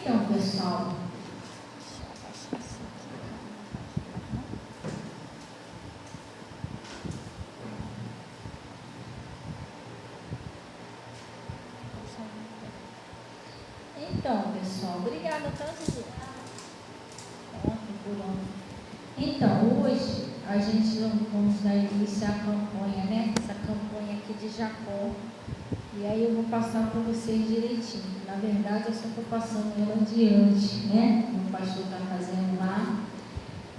Então, pessoal, obrigada tanto de ontem por ontem. Então, hoje a gente vamos dar início à campanha, né? Essa campanha aqui de Jacó. E aí eu vou passar para vocês direitinho. Na verdade, eu só estou passando ela adiante, né? O pastor está fazendo lá.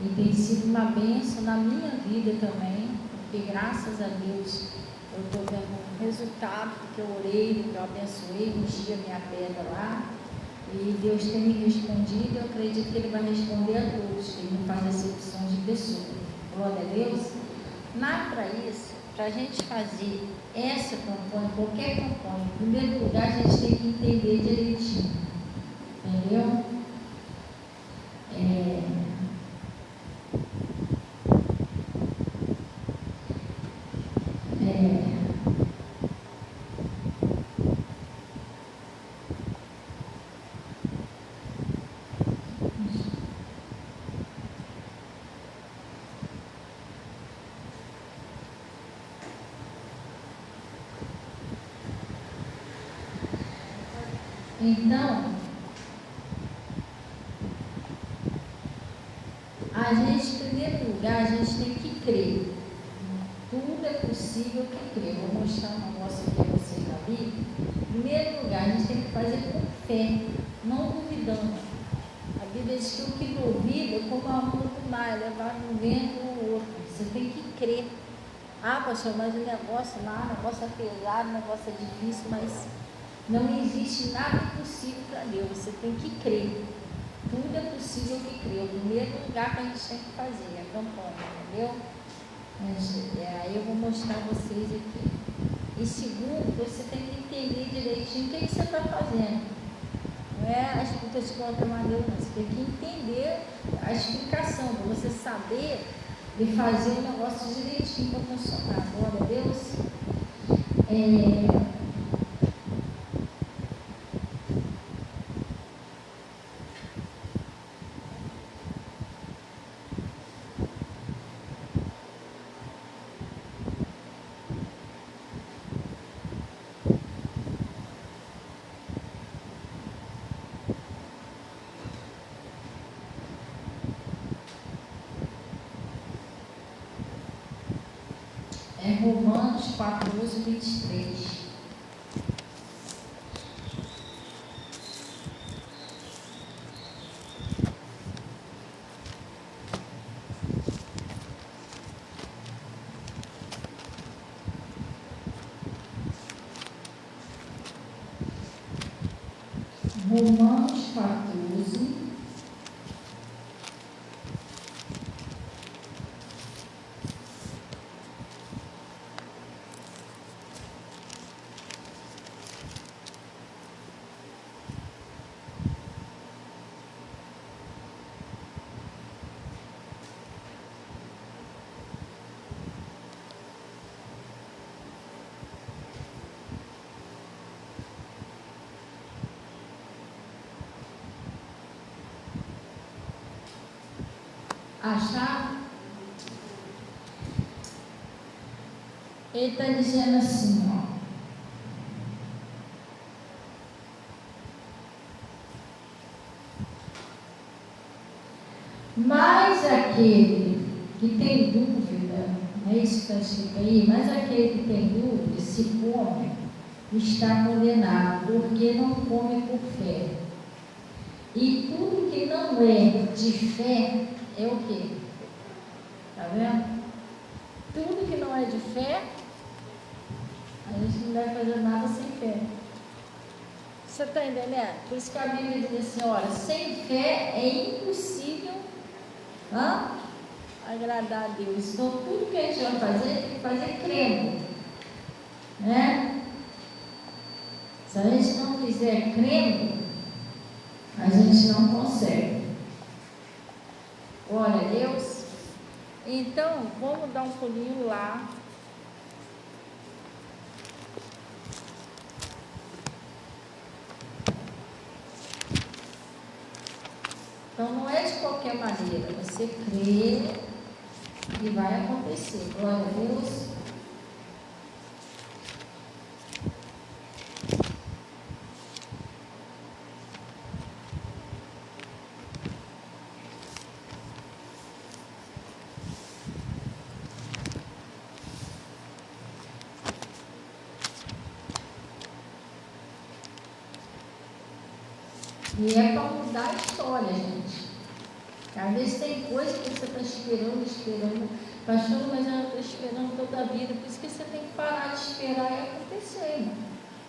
E tem sido uma bênção na minha vida também, porque graças a Deus eu estou vendo um resultado, porque eu orei, eu abençoei um dia minha pedra lá. E Deus tem me respondido, eu acredito que Ele vai responder a todos, que Ele não faz acepção de pessoas. Glória a Deus. Mas para isso, para a gente fazer essa campanha, qualquer campanha, em primeiro lugar a gente tem que entender direitinho. Entendeu? Então, a gente, em primeiro lugar, a gente tem que crer. Tudo é possível que crer. Vou mostrar um negócio aqui a vocês na Bíblia. Em primeiro lugar, a gente tem que fazer com fé, não duvidando. A Bíblia diz que o que duvida é como a onda do mar, levar um vento ou outro. Você tem que crer. Ah, pastor, mas o negócio lá, o negócio é pesado, o negócio é difícil, mas não existe nada impossível para Deus. Você tem que crer. Tudo é possível que crer. O primeiro lugar que a gente tem que fazer é a campanha, entendeu? Aí eu vou mostrar a vocês aqui. E segundo, você tem que entender direitinho o que você está fazendo. Não é a escuta de qualquer maneira, não. Você tem que entender a explicação, para você saber de fazer o negócio direitinho para funcionar. Glória a Deus. Romanos 14, 23. Romanos 14. Achar? Ele está dizendo assim, ó. Mas aquele que tem dúvida, não é isso que está escrito aí? Mas aquele que tem dúvida, se come, está condenado, porque não come por fé. E tudo que não é de fé é o quê? Está vendo? Tudo que não é de fé, a gente não deve fazer nada sem fé. Você está entendendo? Por isso que a Bíblia diz assim, olha, sem fé é impossível agradar a Deus. Então tudo que a gente vai fazer, tem que fazer crendo, né? Se a gente não fizer crendo, a gente não consegue. Glória a Deus. Então, vamos dar um pulinho lá. Então não é de qualquer maneira, você crê e vai acontecer. Glória a Deus. E é para mudar a história, gente. Às vezes tem coisa que você está esperando. Pastor, mas eu estou esperando toda a vida. Por isso que você tem que parar de esperar e acontecer, irmão.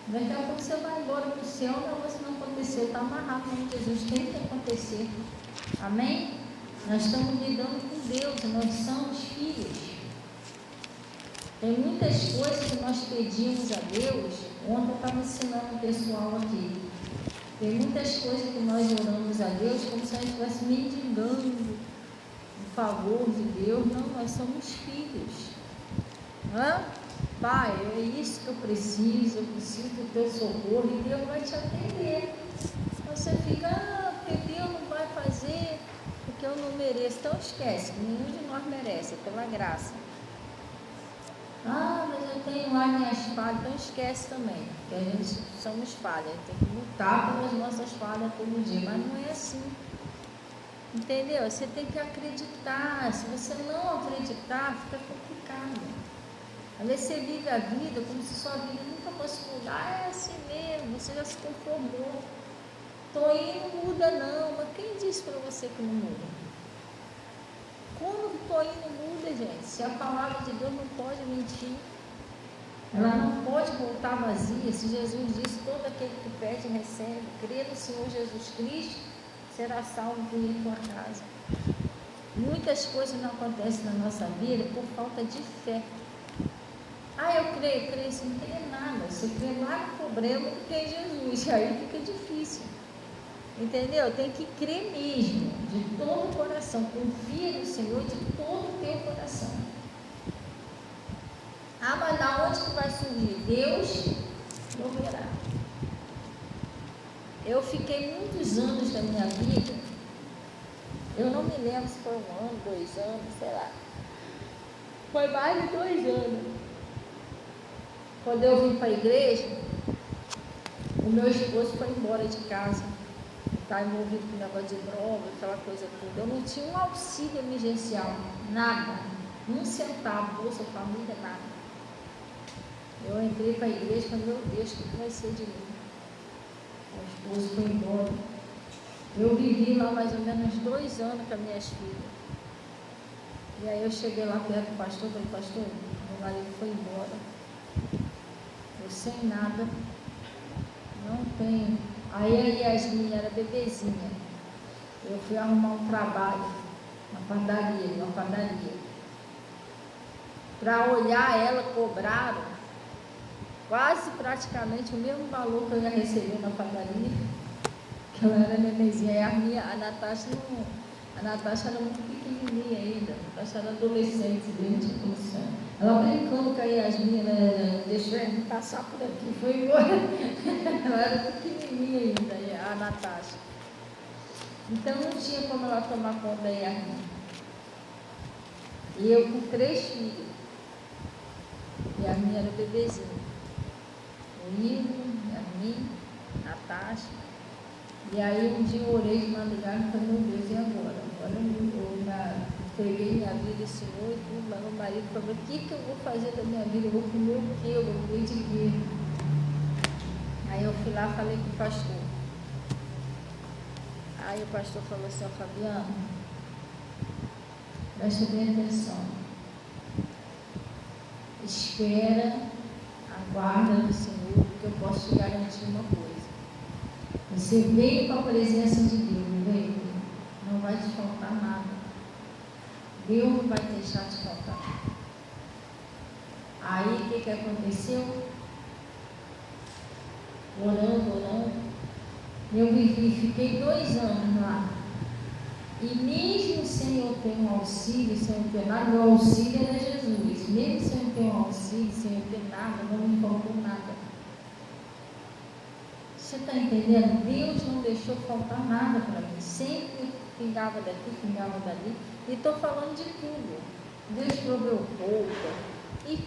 Daqui a pouco você vai embora para o céu, o negócio não aconteceu. Está amarrado com Jesus, tem que acontecer. Amém? Nós estamos lidando com Deus, nós somos filhos. Tem muitas coisas que nós pedimos a Deus. Ontem eu estava ensinando o pessoal aqui. Tem muitas coisas que nós oramos a Deus como se a gente estivesse mendigando o favor de Deus. Não, nós somos filhos. Pai, é isso que eu preciso do teu socorro e Deus vai te atender. Você fica, porque Deus não vai fazer, porque eu não mereço. Então esquece, nenhum de nós merece, é pela graça. Mas eu tenho lá minhas falhas, então esquece também, que a gente somos falhas, a gente tem que lutar pelas nossas falhas todo dia, mas não é assim, entendeu? Você tem que acreditar, se você não acreditar, fica complicado. Às vezes você vive a vida como se sua vida nunca fosse mudar, é assim mesmo, você já se conformou, estou indo, não muda não, mas quem disse para você que não muda? Como que estou indo muda, gente? Se a palavra de Deus não pode mentir, ela não pode voltar vazia. Se Jesus disse, todo aquele que pede recebe, crê no Senhor Jesus Cristo, será salvo por ir em tua casa. Muitas coisas não acontecem na nossa vida por falta de fé. Eu creio, você não crê nada, você crê lá no problema do que em Jesus, aí fica difícil. Entendeu? Tem que crer mesmo, de todo o coração. Confia no Senhor de todo o teu coração. Mas da onde que vai surgir? Deus proverá. Eu fiquei muitos anos da minha vida, eu não me lembro se foi 1 ano, 2 anos, sei lá. Foi mais de 2 anos. Quando eu vim para a igreja, o meu esposo foi embora de casa. Está envolvido com negócio de droga, aquela coisa toda. Eu não tinha um auxílio emergencial, nada, 1 centavo, Bolsa Família, nada. Eu entrei para a igreja e falei, meu Deus, o que vai ser de mim? O esposo foi embora. Eu vivi lá mais ou menos 2 anos com as minhas filhas. E aí eu cheguei lá perto do pastor, falei, pastor, meu marido foi embora. Eu sem nada, não tenho. Aí a Yasmin era bebezinha. Eu fui arrumar um trabalho na padaria. Para olhar ela, cobraram quase praticamente o mesmo valor que eu ia receber na padaria, que eu era bebezinha. E a Natasha era muito pequenininha ainda. A Natasha era adolescente, dentro de condição. Ela brincando com a Yasmin, deixou ele passar por aqui, foi embora. Ela era pequenininha ainda, a Natasha. Então não tinha como ela tomar conta da Yasmin. E eu com 3 filhos. Yasmin era bebezinha. O Ivo, Yasmin, Natasha. E aí um dia eu orei de madrugada e falei, meu Deus, e agora? Agora eu peguei minha vida, Senhor, e tudo, mas meu marido falou, o que eu vou fazer da minha vida? Eu vou comer o quê? Eu vou comer de quê? Aí eu fui lá e falei com o pastor. Aí o pastor falou assim, Fabiano, preste bem atenção. Espera, aguarda do Senhor, porque eu posso te garantir uma coisa. Você veio para a presença de Deus, veio? Não vai te faltar nada. Deus não vai deixar te faltar. Aí o que aconteceu? Orando. Eu fiquei 2 anos lá. E mesmo sem eu ter um auxílio, sem eu ter nada, meu auxílio era Jesus. Mesmo sem eu ter um auxílio, sem eu ter nada, não me faltou nada. Você está entendendo? Deus não deixou faltar nada para mim. Sempre pingava daqui, pingava dali. E estou falando de tudo. Deus proveu roupa. E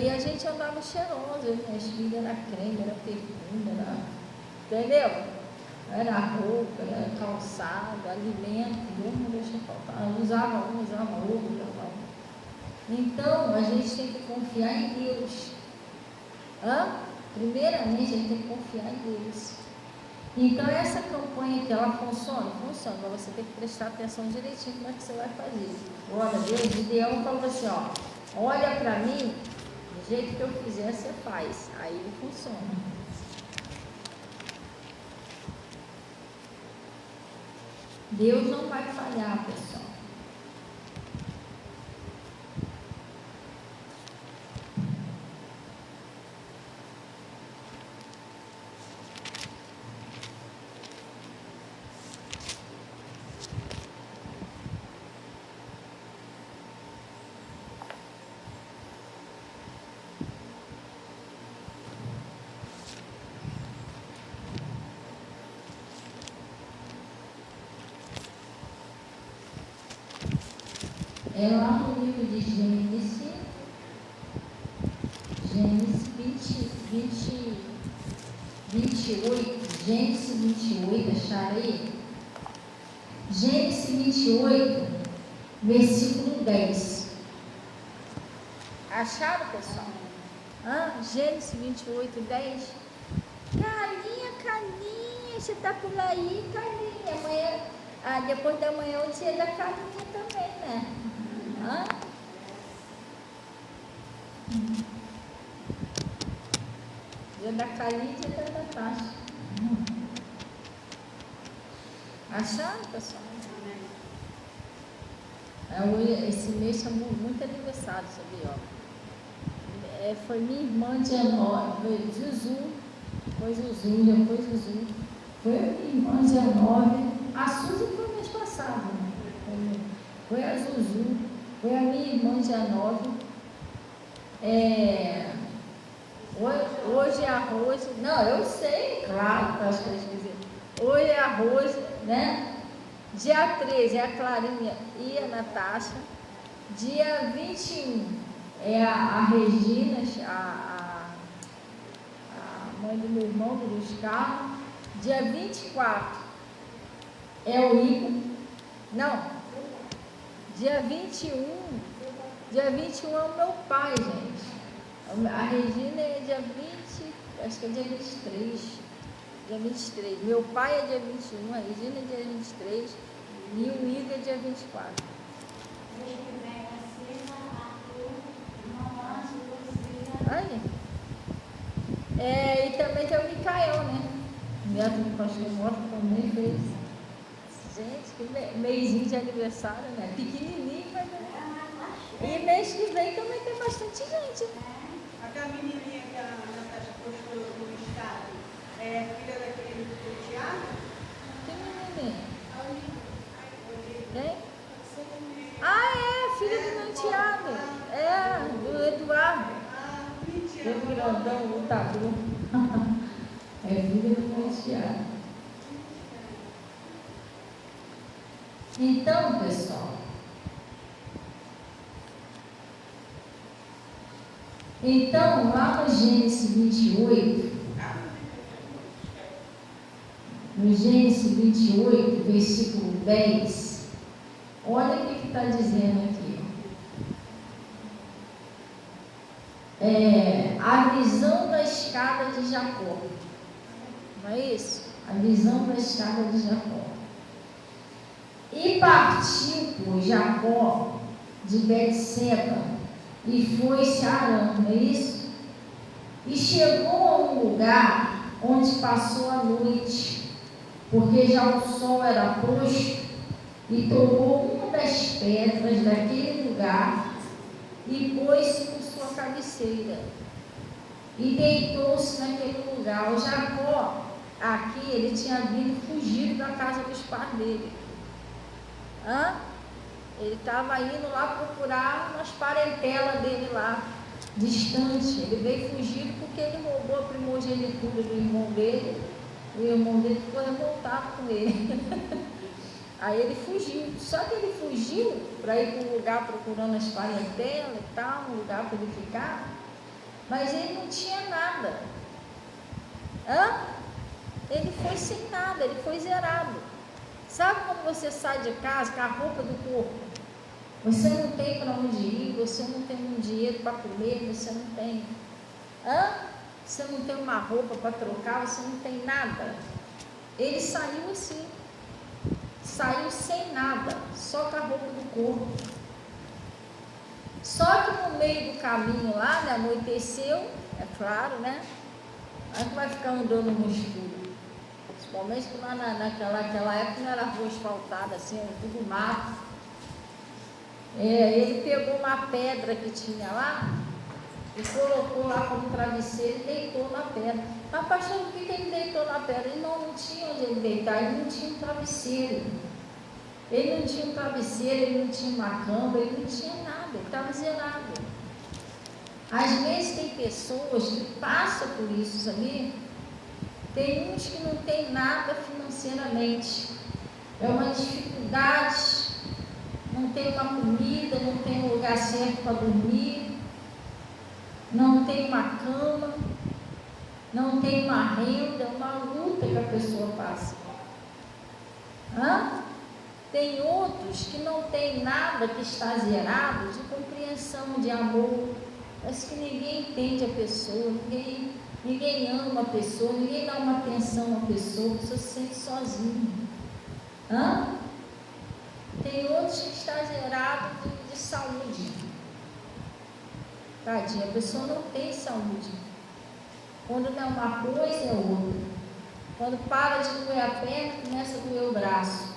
a gente andava cheirosa. Minhas filhas era creme, era perfume, era... Entendeu? Era roupa, era calçado, alimento. Deus não deixa faltar. Usava um, usava outro. Então, a gente tem que confiar em Deus. Primeiramente, a gente tem que confiar em Deus. Então, essa campanha que ela funciona, mas você tem que prestar atenção direitinho como é que você vai fazer. Glória a Deus, Gideão falou assim, olha para mim, do jeito que eu fizer, você faz. Aí funciona. Deus não vai falhar, pessoal. É lá no livro de Gênesis 28, Gênesis 28, acharam aí? Gênesis 28, versículo 10. Acharam, pessoal? Gênesis 28, 10. Carlinha, você está por aí, Carlinha? Amanhã, depois da manhã é o dia da Carlinha também, né? Dia da Carlinha e dia da Natasha. Acharam, pessoal? Esse mês chamou muito aniversário, sabia? Foi minha irmã dia 9, foi Zuzu, depois Zuzu. Foi minha irmã dia 9. A Suzy foi mês passado, né? Foi a Zuzu, foi a minha irmã dia 9. Hoje é arroz. Não, eu sei, claro, acho que eu esqueci. Hoje é arroz, né? Dia 13 é a Clarinha e a Natasha. Dia 21 é a Regina, a mãe do meu irmão, do Luiz Carlos. Dia 24 é o Igor. Não, dia 21 é o meu pai, gente. A Regina é dia 20, acho que é dia 23. Dia 23. Meu pai é dia 21, a Regina é dia 23 e o Igor é dia 24. Aí. E também tem o Micael, né? Neto do pastor Mota também fez. Gente, que mêsinho de aniversário, né? Pequenininho, mas... E mês que vem também tem bastante gente. Aquela menininha que a Natasha postou no estado, é filha daquele do Tiago? Que menininha? Quem? Filha do meu Tiago. Do Eduardo. Do grandão, lutador. É filha do meu Tiago. Então, pessoal, lá no Gênesis 28, versículo 10, olha o que está dizendo aqui. A visão da escada de Jacó. Não é isso? A visão da escada de Jacó. E partiu, pois, Jacó de Betseba e foi-se a Arã, não é isso? E chegou a um lugar onde passou a noite, porque já o sol era posto, e tomou uma das pedras daquele lugar e pôs-se por sua cabeceira e deitou-se naquele lugar. O Jacó, aqui, ele tinha vindo fugido da casa dos pais dele. Ele estava indo lá procurar umas parentelas dele lá, distante. Ele veio fugido porque ele roubou a primogenitura do irmão dele. O irmão dele ficou revoltado com ele. Aí ele fugiu. Só que ele fugiu para ir para um lugar procurando as parentelas e tal, um lugar para ele ficar. Mas ele não tinha nada. Ele foi sem nada, ele foi zerado. Sabe quando você sai de casa com a roupa do corpo? Você não tem para onde ir, você não tem um dinheiro para comer, você não tem. Você não tem uma roupa para trocar, você não tem nada. Ele saiu assim. Saiu sem nada, só com a roupa do corpo. Só que no meio do caminho lá, né, anoiteceu, é claro, né? Aí que vai ficar andando no escuro. Principalmente lá naquela época não era rua asfaltada, assim, era tudo mato. Ele pegou uma pedra que tinha lá e colocou lá como travesseiro e deitou na pedra. Mas pastor, por que ele deitou na pedra? Ele não tinha onde ele deitar, ele não tinha um travesseiro. Ele não tinha um travesseiro, ele não tinha uma cama, ele não tinha nada, ele estava zerado. Às vezes tem pessoas que passam por isso, sabia? Tem uns que não tem nada financeiramente. É uma dificuldade, não tem uma comida, não tem um lugar certo para dormir, não tem uma cama, não tem uma renda, é uma luta que a pessoa passa. Tem outros que não tem nada, que está zerado, de compreensão, de amor. Parece que ninguém entende a pessoa, ninguém ama a pessoa, ninguém dá uma atenção à pessoa, a pessoa se sente sozinha. Tem outros que está zerado de saúde. Tadinha, a pessoa não tem saúde. Quando não é uma coisa, é outra. Quando para de doer a perna, começa a doer o braço.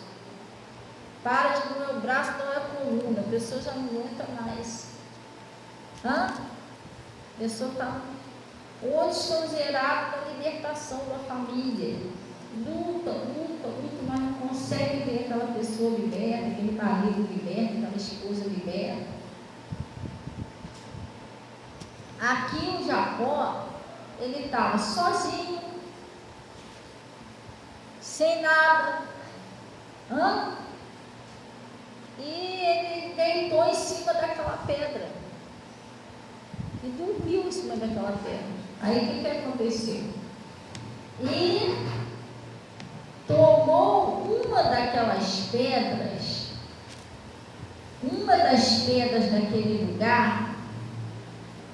Para de doer o braço, não é a coluna, a pessoa já não aguenta mais. A pessoa está. Outros estão zerados da libertação da família. Luta, mas não consegue ver aquela pessoa liberta, aquele marido liberta, aquela esposa liberta. Aqui o Jacó, ele estava sozinho, sem nada. E ele deitou em cima daquela pedra e dormiu em cima daquela pedra. Aí o que aconteceu? E tomou uma das pedras daquele lugar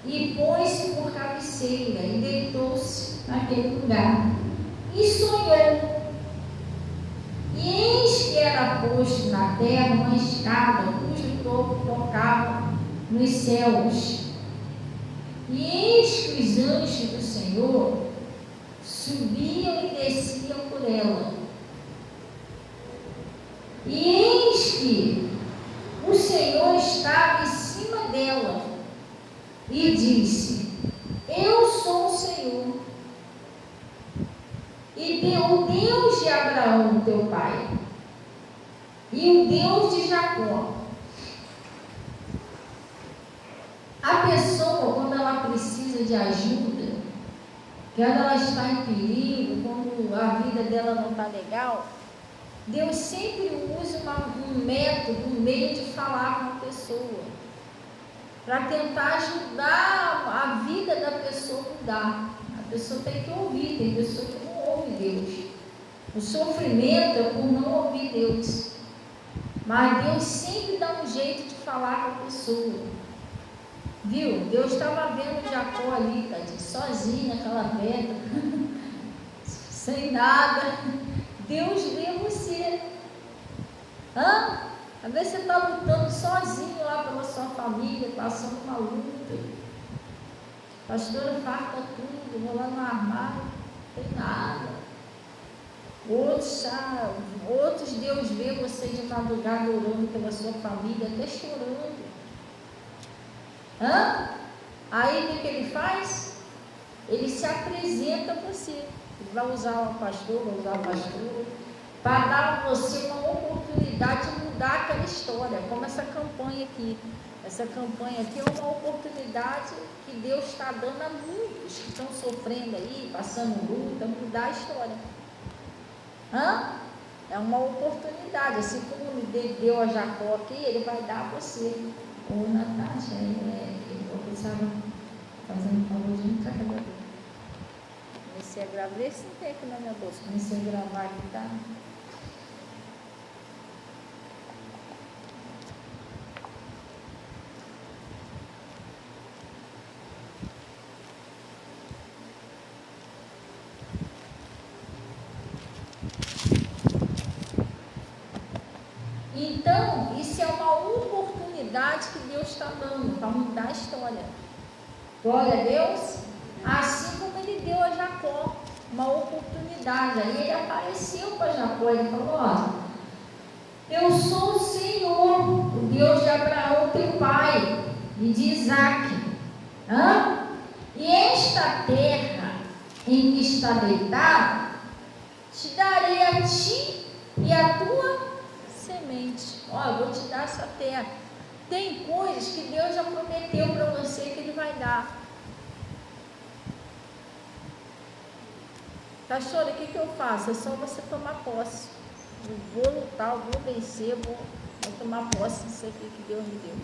e pôs-se por cabeceira e deitou-se naquele lugar e sonhou. E eis que era posto na terra uma escada cujo topo tocava nos céus. E eis que os anjos do Senhor subiam e desciam por ela. E eis que o Senhor estava em cima dela e disse: Eu sou o Senhor, e o Deus de Abraão, teu pai, e o Deus de Jacó. A pessoa, quando ela precisa de ajuda, quando ela está em perigo, quando a vida dela não está legal, Deus sempre usa um método, um meio de falar com a pessoa, para tentar ajudar a vida da pessoa a mudar. A pessoa tem que ouvir, tem pessoa que não ouve Deus. O sofrimento é por não ouvir Deus. Mas Deus sempre dá um jeito de falar com a pessoa. Viu? Deus estava vendo Jacó ali, tadinho, sozinho naquela pedra, sem nada. Deus vê você. Às vezes você está lutando sozinho lá pela sua família, passando uma luta. Pastora, farta tudo, vou lá no armário, não tem nada. Outros Deus vê você de madrugada orando pela sua família, até chorando. Aí o que ele faz? Ele se apresenta para você. Ele vai usar o pastor, vai usar a pastora, para dar a você uma oportunidade de mudar aquela história, como essa campanha aqui. Essa campanha aqui é uma oportunidade que Deus está dando a muitos que estão sofrendo aí, passando luta, mudar a história. É uma oportunidade, assim como ele deu a Jacó aqui, ele vai dar a você. Ô Natasha, eu precisava fazer um favor de um carregador. Comecei a gravar, vê se tem aqui na minha bolsa. Comecei a gravar aqui, tá? Então, isso é uma oportunidade que Deus está dando para mudar a história. Glória a Deus. Assim como ele deu a Jacó uma oportunidade. Aí ele apareceu para Jacó e falou: ó, eu sou o Senhor, o Deus de Abraão, teu pai, e de Isaac. E esta terra em que está deitado, te darei a ti e a tua semente. Ó, eu vou te dar essa terra. Tem coisas que Deus já prometeu para você que Ele vai dar. Pastora, o que eu faço? É só você tomar posse. Eu vou lutar, eu vou vencer, vou tomar posse disso aqui que Deus me deu.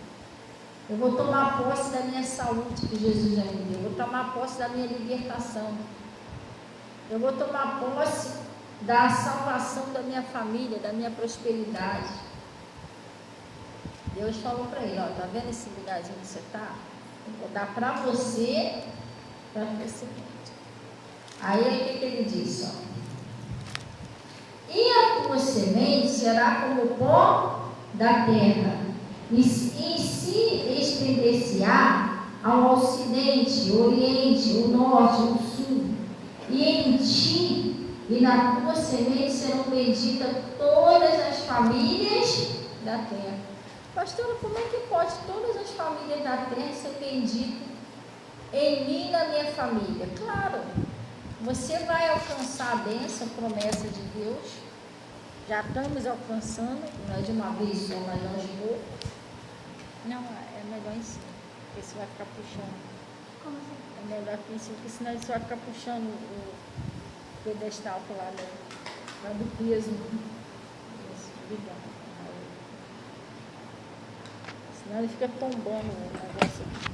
Eu vou tomar posse da minha saúde que Jesus já me deu. Eu vou tomar posse da minha libertação. Eu vou tomar posse da salvação da minha família, da minha prosperidade. Deus falou para ele: ó, tá vendo esse lugarzinho que você está? Vou dar para você, para ter semente. Aí o que ele disse? Ó? E a tua semente será como o pó da terra, e se estender-se-á ao ocidente, oriente, o norte, o sul, e em ti e na tua semente serão benditas todas as famílias da terra. Pastora, como é que pode todas as famílias da terra ser benditas em mim e na minha família? Claro, você vai alcançar a bênção, a promessa de Deus. Já estamos alcançando, não é de uma vez só, mas aos poucos. Não, é melhor em cima, porque você vai ficar puxando. Como assim? É melhor aqui em cima, porque senão você vai ficar puxando o pedestal para lá do peso. Isso, obrigada. Senão ele fica tombando o negócio aqui.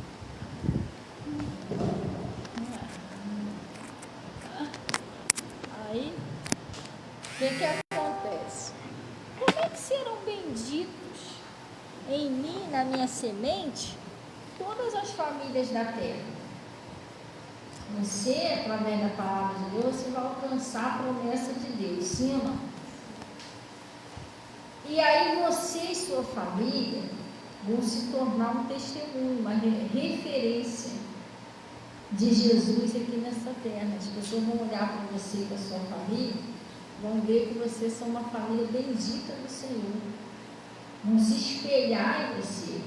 Aí, o que acontece? Como é que serão benditos em mim, na minha semente, todas as famílias da terra? Você, através da palavra de Deus, você vai alcançar a promessa de Deus, sim ou não? E aí você e sua família vão se tornar um testemunho, uma referência de Jesus aqui nessa terra. As pessoas vão olhar para você e para a sua família, vão ver que vocês são uma família bendita do Senhor, vão se espelhar em você.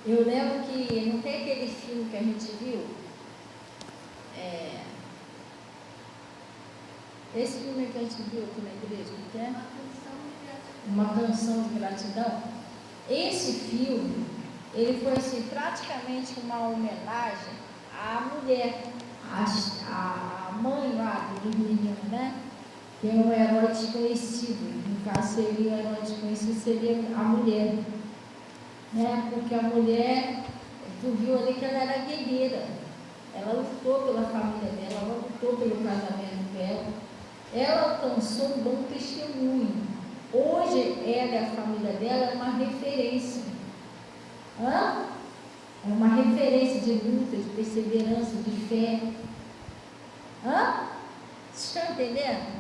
Eu lembro que, não tem aquele filme que a gente viu? Esse filme que a gente viu aqui na igreja, que é? Uma canção de gratidão. Esse filme, ele foi assim, praticamente uma homenagem à mulher, à mãe lá do menino, né? Que é um herói desconhecido. No caso, seria o herói desconhecido, seria a mulher. Né? Porque a mulher, tu viu ali que ela era guerreira. Ela lutou pela família dela, ela lutou pelo casamento dela. Ela alcançou um bom testemunho. Hoje, ela e a família dela é uma referência. É uma referência de luta, de perseverança, de fé. Vocês estão entendendo?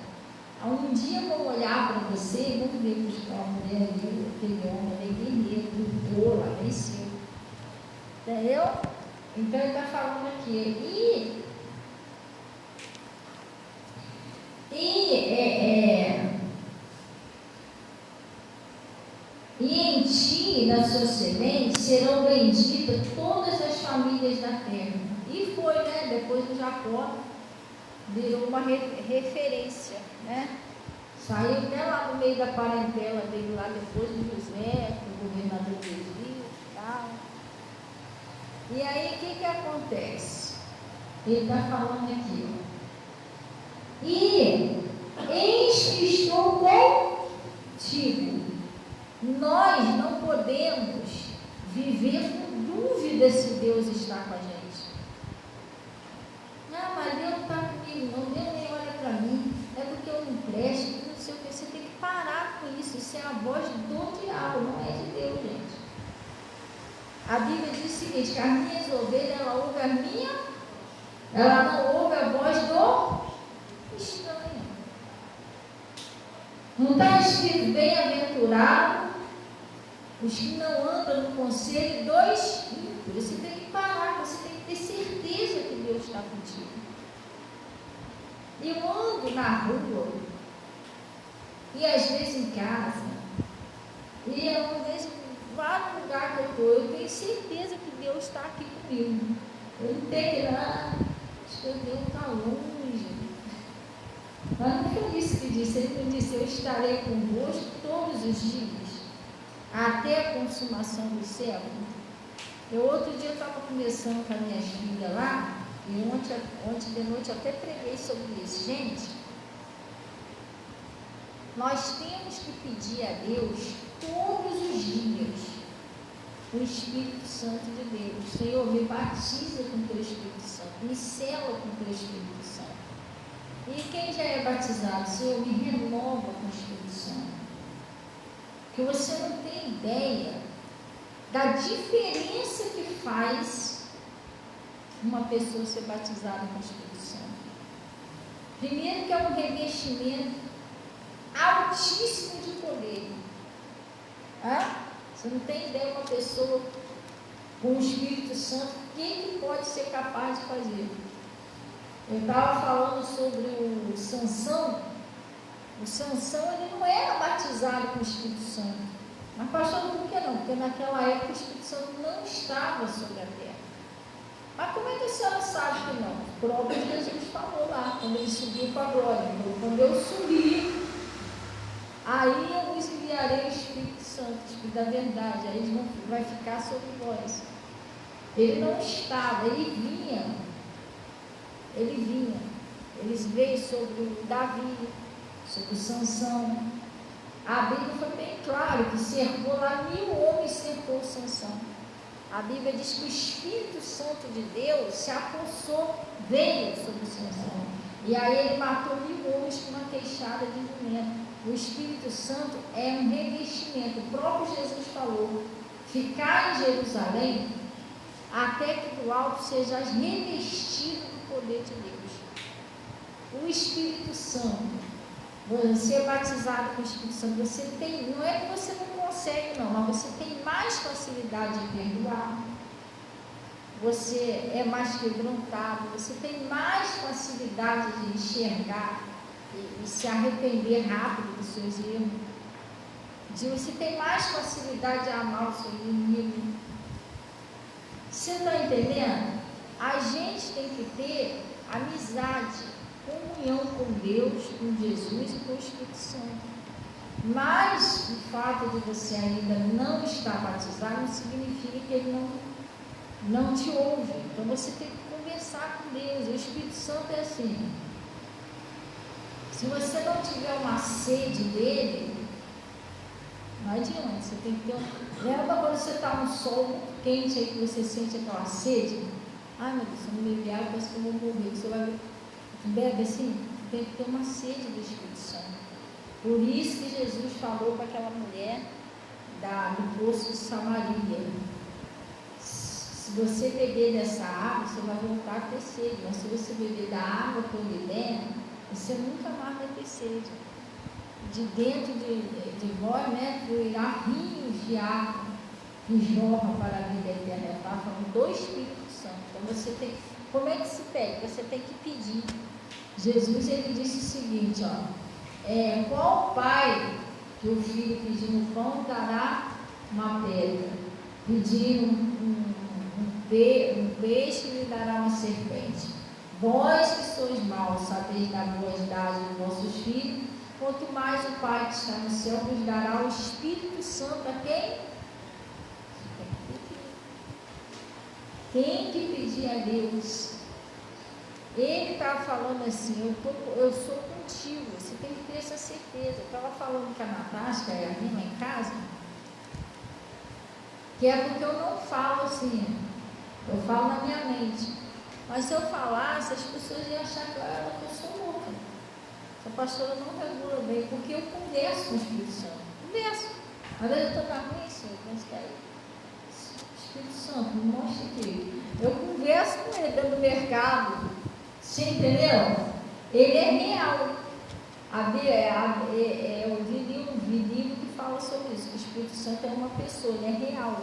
Um dia vão olhar para você e vão ver que aquela mulher ali, aquele homem ali, guerreiro, lutou, lá venceu. Entendeu? Então ele está falando aqui. E em ti e na sua semente serão benditas todas as famílias da terra. E foi, né? Depois do Jacó, virou uma referência, né? Saiu até lá no meio da parentela dele, lá depois do José, do governador dos rios e tal. E aí, o que acontece? Ele está falando aqui, ó. E eis Nós não podemos viver com dúvida se Deus está com a gente. Ah, mas Deus não está comigo, não, Deus nem olha para mim, é porque eu não presto, não sei o que. Você tem que parar com isso. Isso é a voz do diabo, não é de Deus, gente. A Bíblia diz o seguinte, que as minhas ovelhas, ela ouve a minha, ela não ouve a voz do estranho. Não está escrito bem-aventurado os que não andam no conselho dos ímpios. Você tem que parar, você tem que ter certeza que Deus está contigo. Eu ando na rua, e às vezes em casa, e às vezes em vários lugares que eu estou, eu tenho certeza que Deus está aqui comigo. Eu não tenho que ir lá, acho que Deus está longe. Mas não foi isso que disse, ele me disse, eu estarei convosco todos os dias, até a consumação do século. Outro dia eu estava conversando com as minhas filhas lá, e ontem de noite eu até preguei sobre isso. Gente, nós temos que pedir a Deus todos os dias o Espírito Santo de Deus. Senhor, me batiza com o teu Espírito Santo, me sela com o teu Espírito Santo. E quem já é batizado, Senhor, me renova com o Espírito Santo. Que você não tem ideia da diferença que faz uma pessoa ser batizada com o Espírito Santo. Primeiro que é um revestimento altíssimo de poder. Você não tem ideia uma pessoa com o Espírito Santo, o que pode ser capaz de fazer? Eu estava falando sobre o Sansão. O Sansão, ele não era batizado com o Espírito Santo. Mas pastor, por que não? Porque naquela época o Espírito Santo não estava sobre a terra. Mas como é que a senhora sabe que não? O próprio Jesus falou lá, quando ele subiu para a glória. Quando eu subir, aí eu vos enviarei o Espírito Santo, o Espírito da verdade. Aí ele vai ficar sobre vós. Ele não estava, ele vinha. Ele veio sobre o Davi, sobre o Sansão. A Bíblia foi bem clara que cercou lá 1000 homens, cercou o Sansão. A Bíblia diz que o Espírito Santo de Deus se apossou, veio sobre o Sansão. E aí ele matou 1000 homens com uma queixada de jumento. O Espírito Santo é um revestimento. O próprio Jesus falou: ficar em Jerusalém até que do alto sejais revestido do poder de Deus. O Espírito Santo, você é batizado com o Espírito Santo, você tem, não é que você não consegue não, mas você tem mais facilidade de perdoar, você é mais quebrantado, você tem mais facilidade de enxergar e se arrepender rápido dos seus erros, você tem mais facilidade de amar o seu inimigo. Você está entendendo? A gente tem que ter amizade, comunhão com Deus, com Jesus e com o Espírito Santo. Mas o fato de você ainda não estar batizado não significa que ele não te ouve. Então você tem que conversar com Deus. O Espírito Santo é assim. Se você não tiver uma sede dele, não adianta. Você tem que ter lembra quando você está no sol muito quente aí que você sente aquela sede? Ai meu Deus, se eu não beber água, parece que eu vou morrer. Você vai bebe assim, tem que ter uma sede do Espírito Santo. Por isso que Jesus falou para aquela mulher do poço de Samaria: se você beber dessa água, você vai voltar a ter sede, mas se você beber da água que eu lhe der, você nunca mais vai ter sede. De dentro de vós, né, fluirá rios de água que jorram para a vida eterna. Está falando do Espírito Santo. Então você tem, como é que se pede? Você tem que pedir. Jesus, ele disse o seguinte, qual pai que o filho pedindo pão dará uma pedra, pedindo um peixe lhe dará uma serpente? Vós que sois maus, sabeis dar boas dádivas aos vossos filhos, quanto mais o Pai que está no céu vos dará o Espírito Santo a quem? Tem que pedir a Deus. Ele estava falando assim: eu sou contigo. Você tem que ter essa certeza. Eu estava falando com a Natasha, a minha em casa. que é porque eu não falo assim, eu falo na minha mente. Mas se eu falasse, as pessoas iam achar que eu era uma pessoa louca. Essa pastora não regula bem, porque eu converso com o Espírito Santo. Converso. Às vezes eu estou na rua, Senhor, penso que aí, Espírito Santo, me mostra aqui. Eu converso com ele dentro do mercado. Você entendeu? Ele é real. Eu vi livro que fala sobre isso, que o Espírito Santo é uma pessoa, ele é real.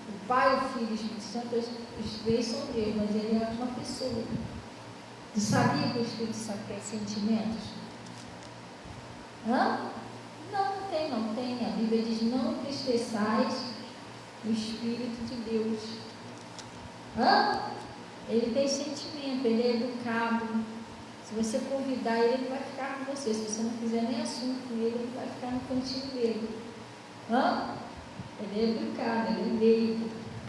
O Pai, o Filho e o Espírito Santo, os três são Deus, mas ele é uma pessoa. Você sabia que o Espírito Santo tem sentimentos? Hã? Não tem. A Bíblia diz, não entristeçais o Espírito de Deus. Hã? Ele tem sentimento, ele é educado. Se você convidar ele, ele vai ficar com você. Se você não fizer nem assunto com ele, ele vai ficar no cantinho dele. Hã? Ele é educado, ele é meio.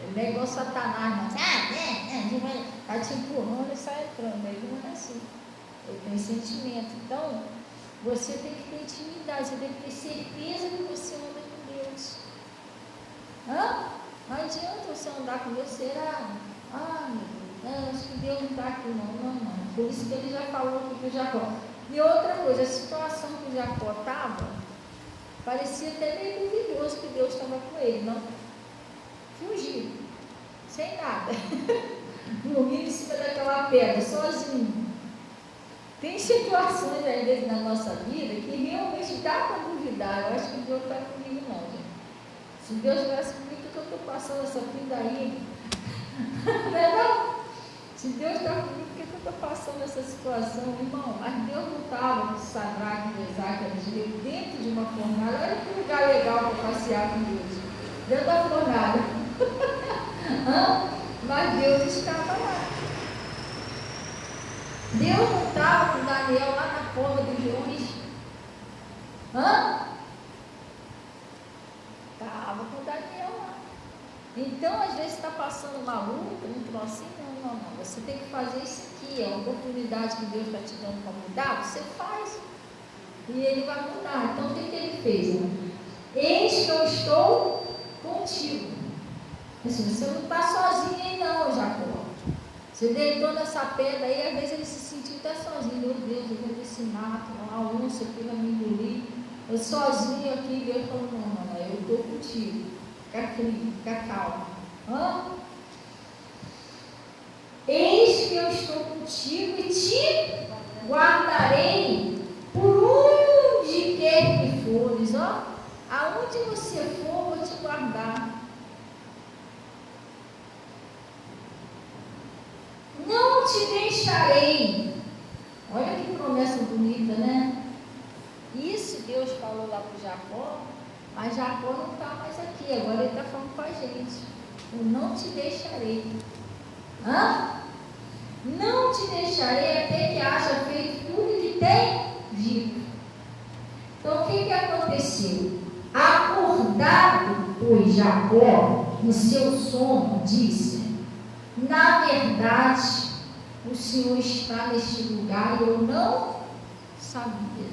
Ele não é igual Satanás, está te empurrando e sai entrando. Ele não é assim. Ele tem sentimento. Então, você tem que ter intimidade, você tem que ter certeza que você anda com Deus. Hã? Não adianta você andar com Deus, será? Meu Deus, acho que Deus não está aqui, não. Por isso que ele já falou aqui com o Jacó. E outra coisa, a situação que o Jacó estava, parecia até meio duvidoso que Deus estava com ele, não? Fugiu, sem nada, dormindo em cima daquela pedra, sozinho. Tem situações, às vezes, na nossa vida que realmente dá para duvidar. Eu acho que Deus está comigo, não, gente. Se Deus estivesse comigo, o que eu estou passando essa vida aí? Não é não? Se Deus está comigo, por que eu estou passando essa situação, irmão? Mas Deus não estava com Sadraque, Mesaque e Abednego dentro de uma fornalha. Olha que lugar legal para passear com Deus. Dentro da fornalha. Mas Deus estava lá. Deus não estava com Daniel lá na cova dos leões. Estava com Daniel lá. Então, às vezes, está passando uma luta, um troço assim, não. Você tem que fazer isso aqui, é uma oportunidade que Deus está te dando para mudar, você faz. E ele vai mudar. Então, o que ele fez? Eis que eu estou contigo. Assim, você não está sozinho aí não, Jacó. Você deitou nessa pedra aí, às vezes ele se sentiu até sozinho. Meu Deus, eu vou desse mato, a onça aqui vai me engolir. Eu sozinho aqui, Deus falou, não, eu estou contigo. Fica frio, fica calmo. Eis que eu estou contigo e te guardarei por onde quer que fores. Aonde você for, vou te guardar. Não te deixarei. Olha que promessa bonita, né? Isso Deus falou lá para Jacó, mas Jacó não está mais aqui, agora ele está falando com a gente. Eu não te deixarei. Não te deixarei até que haja feito tudo que tem dito. Então o que aconteceu? Acordado, pois, Jacó, no seu sono, disse: na verdade, o Senhor está neste lugar e eu não sabia.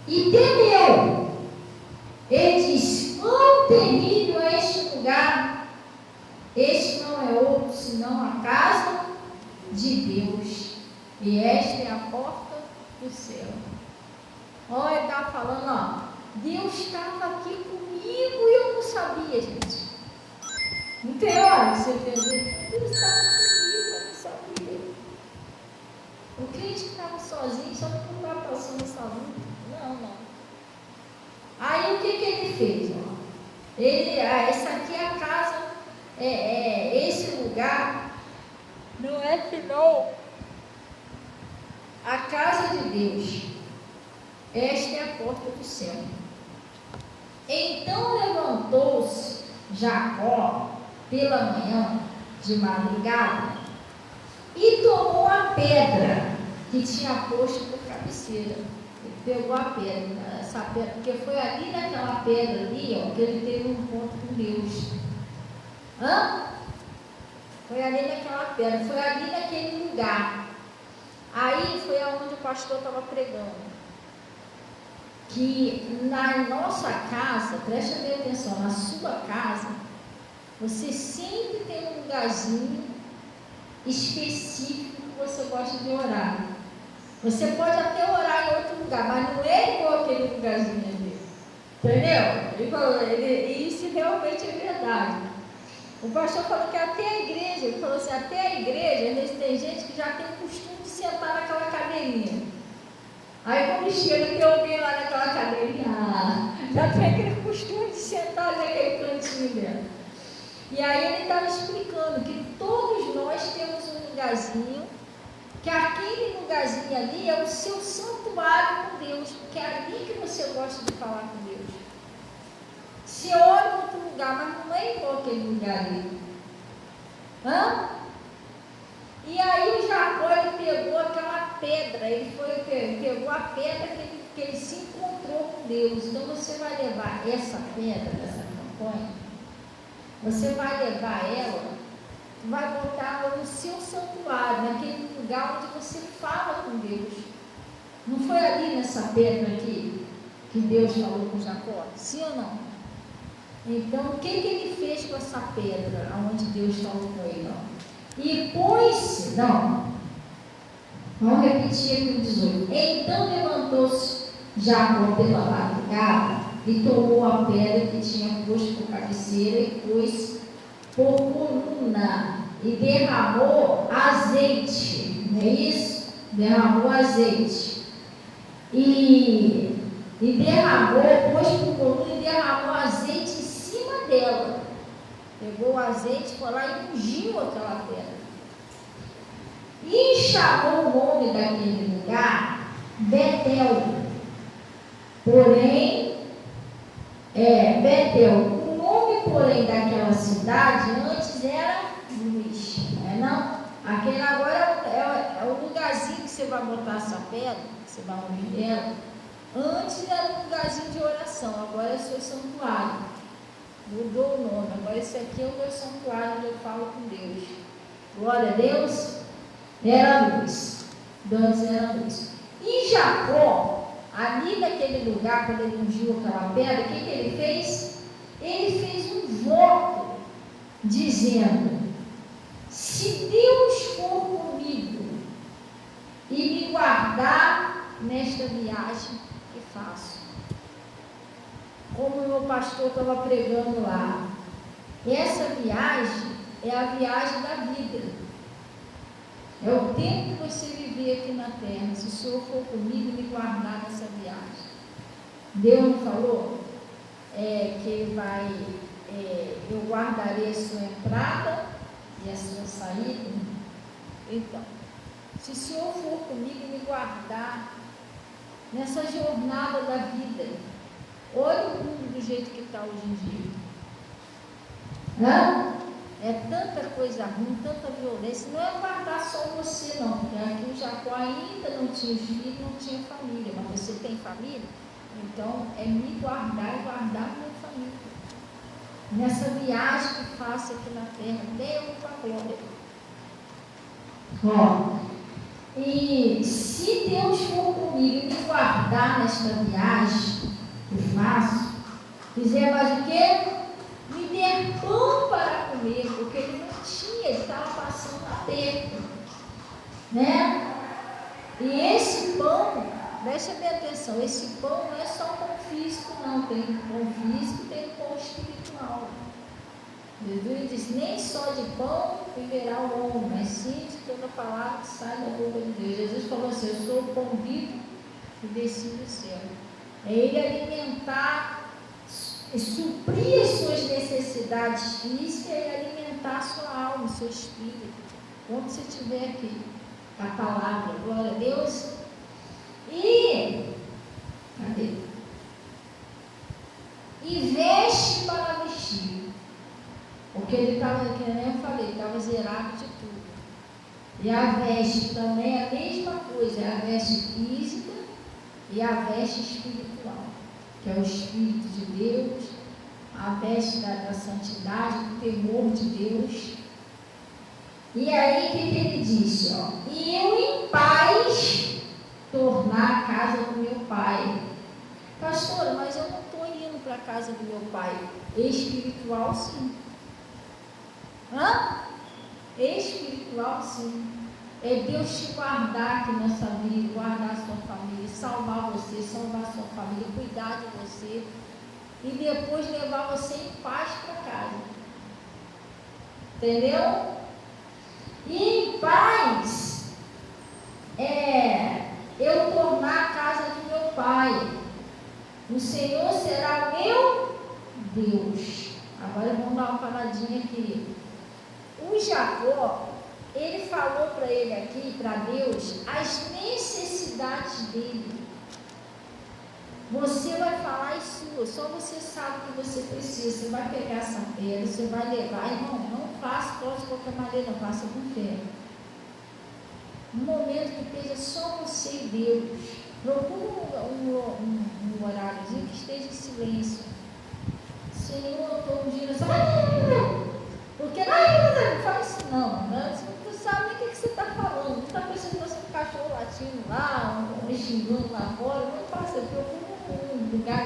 E temeu. Ele disse: quão terrível é este lugar! Este não é outro senão a casa de Deus, e esta é a porta do céu. Olha, ele está falando, Deus estava aqui comigo e eu não sabia, gente. Não tem hora que você entender. Deus estava comigo, eu não sabia. O crente que estava sozinho, só que não estava passando essa luta. Não. Aí o que ele fez? Essa aqui é a casa, esse lugar não é senão a casa de Deus. Esta é a porta do céu. Então levantou-se Jacó pela manhã de madrugada e tomou a pedra que tinha posto por cabeceira. Ele pegou a pedra, essa pedra, porque foi ali naquela pedra ali, que ele teve um encontro com Deus. Foi ali naquela pedra, foi ali naquele lugar. Aí foi aonde o pastor estava pregando. Que na nossa casa, preste bem atenção, na sua casa, Você sempre tem um lugarzinho específico que você gosta de orar. Você pode até orar em outro lugar, mas não é igual aquele lugarzinho ali. Entendeu? Ele falou, e isso realmente é verdade. O pastor falou que até a igreja, ele falou assim, até a igreja, às vezes tem gente que já tem o costume de sentar naquela cadeirinha. Aí quando chega, tem alguém lá naquela cadeirinha, já tem aquele costume de sentar ali naquele cantinho dela. E aí ele estava explicando que todos nós temos um lugarzinho, que aquele lugarzinho ali é o seu santuário com Deus, porque é ali que você gosta de falar com Deus. Se ora em outro lugar, mas não é igual aquele lugar ali. E aí o Jacó, ele pegou aquela pedra, pegou a pedra que ele se encontrou com Deus. Então você vai levar essa pedra, essa campanha, você vai levar ela, vai botar ela no seu santuário, naquele lugar onde você fala com Deus. Não foi ali nessa pedra aqui que Deus falou com Jacó? Sim ou não? Então, o que ele fez com essa pedra, onde Deus falou com ele? E pôs-se, vamos repetir aqui o 18. Então levantou-se Jacó pela madrugada e tomou a pedra que tinha posto por cabeceira e pôs por coluna e derramou azeite, não é isso? Derramou azeite e derramou, pôs por coluna e derramou azeite em cima dela. Pegou o azeite, foi lá e ungiu aquela pedra. E chamou o nome daquele lugar Betel. Porém, Betel. O nome, porém, daquela cidade antes era Luz. Não? Aquele agora é o lugarzinho que você vai botar essa pedra, que você vai ungir ela. Antes era um lugarzinho de oração, agora é seu santuário. Mudou o nome, agora esse aqui é o meu santuário onde eu falo com Deus. Glória a Deus. Era Luz. Antes era Luz. E Jacó, ali naquele lugar, quando ele ungiu aquela pedra, o que ele fez? Ele fez um voto, dizendo: se Deus for comigo e me guardar nesta viagem que faço. Como o meu pastor estava pregando lá, essa viagem é a viagem da vida. É o tempo que você viver aqui na terra. Se o Senhor for comigo e me guardar nessa viagem. Deus não falou que Ele vai, eu guardarei a sua entrada e a sua saída? Então, se o Senhor for comigo e me guardar nessa jornada da vida, olha o mundo do jeito que está hoje em dia. É tanta coisa ruim, tanta violência. Não é guardar só você, não, porque aqui o Jacó ainda não tinha filho, não tinha família, mas você tem família, então é me guardar e guardar a minha família. Nessa viagem que faço aqui na terra, deu para a glória. E se Deus for comigo e me guardar nesta viagem que faço, fizer mais o quê? Me der pão para comer, porque ele não tinha, ele estava passando aperto, né? E esse pão, preste bem atenção, esse pão não é só pão físico, não, tem pão físico e tem pão espiritual. Jesus disse: nem só de pão viverá o homem, mas sim de toda palavra que sai da boca de Deus. Jesus falou assim: eu sou o pão vivo que desci do céu. É ele alimentar, suprir as suas necessidades físicas e alimentar a sua alma, o seu espírito. Quando você estiver aqui, a palavra, glória a Deus. E veste para vestir. Porque ele estava, que nem eu falei, estava zerado de tudo. E a veste também é a mesma coisa, é a veste física e a veste espiritual, que é o Espírito de Deus, a veste da santidade, do temor de Deus. E aí o que ele disse? E eu em paz tornar a casa do meu pai. Pastora, mas eu não estou indo para a casa do meu pai. Espiritual, sim. Espiritual, sim. É Deus te guardar aqui nessa vida, guardar a sua família, salvar você, salvar a sua família, cuidar de você e depois levar você em paz para casa. Entendeu? E em paz eu tornar a casa de meu pai. O Senhor será o meu Deus. Agora vamos dar uma paradinha aqui. O Jacó, ele falou para ele aqui, para Deus, as necessidades dele. Você vai falar as suas, só você sabe o que você precisa. Você vai pegar essa pedra, você vai levar. Irmão, não faça de qualquer maneira, não faça com fé. Um momento que esteja só você e Deus. Procura um horáriozinho que esteja em silêncio. Senhor, eu estou ungindo essa. Porque não faz isso não. Você não sabe nem o que você está falando. Não está pensando que você é um cachorro latindo lá, um xingando lá fora. Não faça, procura um lugar.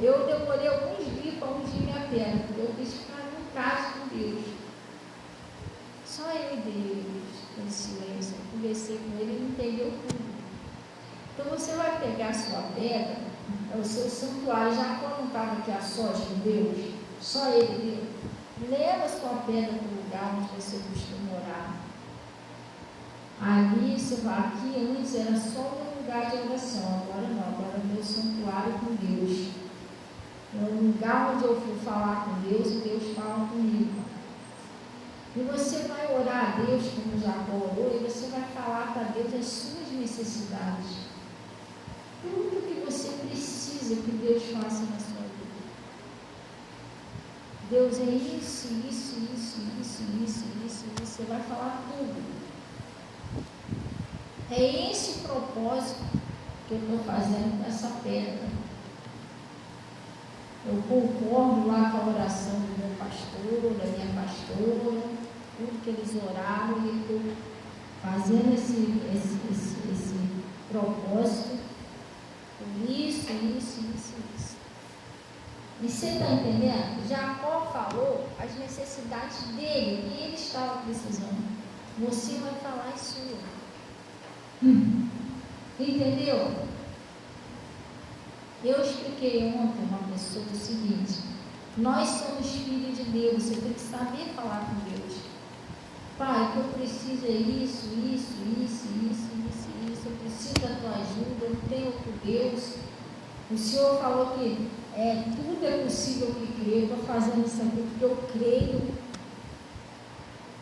Eu demorei alguns dias para ungir minha perna, porque eu quis ficar em casa com Deus. Só eu e Deus, em silêncio. Eu conversei com ele, ele entendeu tudo. Então você vai pegar a sua pedra, é o seu santuário. Jacó não estava aqui a sós com Deus, só ele deu. Leva a sua pedra para o lugar onde você costuma orar. Ali você vai, aqui antes era só um lugar de oração, agora não, agora é meu santuário com Deus. É o lugar onde eu fui falar com Deus e Deus fala comigo. E você vai orar a Deus como Jacó orou, e você vai falar para Deus as suas necessidades. Tudo que você precisa que Deus faça na sua vida. Deus é isso. Você vai falar tudo. É esse propósito que eu estou fazendo com essa pedra. Eu concordo lá com a oração do meu pastor, da minha pastora, tudo que eles oraram, e estou fazendo esse propósito. Isso. E você está entendendo? Jacó falou as necessidades dele, o que ele estava precisando. Você vai falar as suas. Entendeu? Eu expliquei ontem uma pessoa o seguinte: nós somos filhos de Deus, você tem que saber falar com Deus. Pai, o que eu preciso é isso, eu preciso da tua ajuda, eu não tenho outro Deus. O Senhor falou que tudo é possível que crê, eu estou fazendo isso aqui porque eu creio.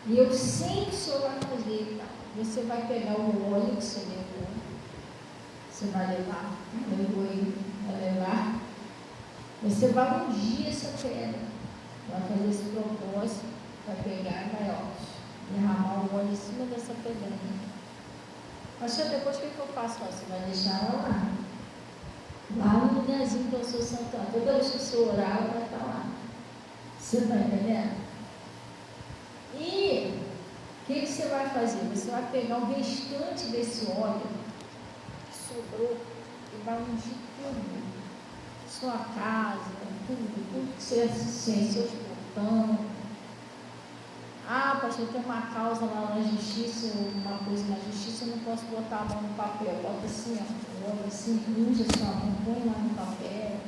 E eu sei que o Senhor vai fazer, tá? Você vai pegar o óleo que você levou, você vai levar, vai levar, você vai ungir essa pedra, vai fazer esse propósito, vai pegar e vai derramar o óleo em cima dessa pedrinha. Mas depois o que eu faço? Você vai deixar ela lá no lugarzinho que eu sou santuário. Toda vez que você orar, ela vai estar lá. Você está entendendo? E o que você vai fazer? Você vai pegar o restante desse óleo que sobrou e vai ungir tudo. Sua casa, tudo que você assiste, seus portões. Pastor, tem uma causa lá na justiça, uma coisa na justiça, eu não posso botar a mão no papel. Bota assim, o óleo assim, unja sua mão, põe lá no papel.